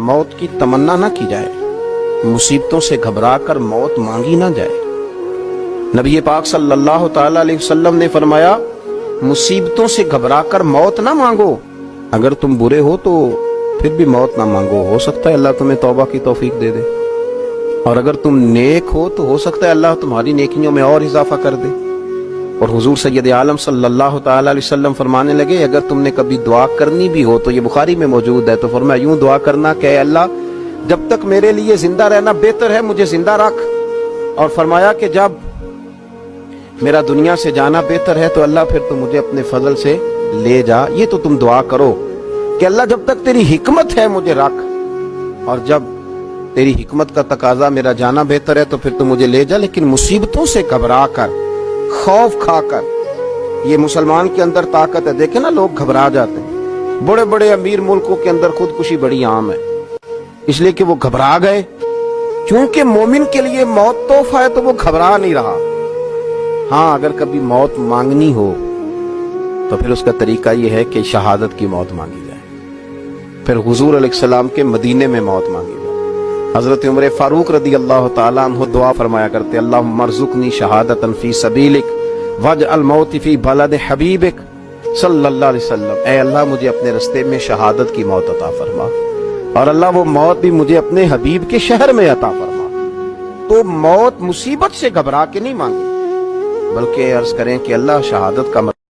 موت کی تمنا نہ کی جائے، مصیبتوں سے گھبرا کر موت مانگی نہ جائے۔ نبی پاک صلی اللہ تعالی علیہ وسلم نے فرمایا مصیبتوں سے گھبرا کر موت نہ مانگو، اگر تم برے ہو تو پھر بھی موت نہ مانگو، ہو سکتا ہے اللہ تمہیں توبہ کی توفیق دے دے، اور اگر تم نیک ہو تو ہو سکتا ہے اللہ تمہاری نیکیوں میں اور اضافہ کر دے۔ اور حضور سید عالم صلی اللہ تعالی علیہ وسلم فرمانے لگے اگر تم نے کبھی دعا کرنی بھی ہو تو یہ بخاری میں موجود ہے، تو فرمایا یوں دعا کرنا کہ اے اللہ جب تک میرے لیے زندہ رہنا بہتر ہے مجھے زندہ رکھ، اور فرمایا کہ جب میرا دنیا سے جانا بہتر ہے تو اللہ پھر تو مجھے اپنے فضل سے لے جا۔ یہ تو تم دعا کرو کہ اللہ جب تک تیری حکمت ہے مجھے رکھ، اور جب تیری حکمت کا تقاضا میرا جانا بہتر ہے تو پھر تو مجھے لے جا، لیکن مصیبتوں سے گھبرا کر خوف کھا کر، یہ مسلمان کے اندر طاقت ہے۔ دیکھیں نا لوگ گھبرا جاتے ہیں، بڑے بڑے امیر ملکوں کے اندر خودکشی بڑی عام ہے، اس لیے کہ وہ گھبرا گئے، کیونکہ مومن کے لیے موت تحفہ ہے تو وہ گھبرا نہیں رہا۔ ہاں اگر کبھی موت مانگنی ہو تو پھر اس کا طریقہ یہ ہے کہ شہادت کی موت مانگی جائے، پھر حضور علیہ السلام کے مدینے میں موت مانگی جائے۔ حضرت عمر فاروق رضی اللہ تعالیٰ عنہ دعا فرمایا کرتے اللہم ارزقنی شہادتا فی سبیلک واجعل موتی فی بلد حبیبک صلی اللہ علیہ وسلم، اے اللہ مجھے اپنے رستے میں شہادت کی موت عطا فرما، اور اللہ وہ موت بھی مجھے اپنے حبیب کے شہر میں عطا فرما۔ تو موت مصیبت سے گھبرا کے نہیں مانگی، بلکہ عرض کریں کہ اللہ شہادت کا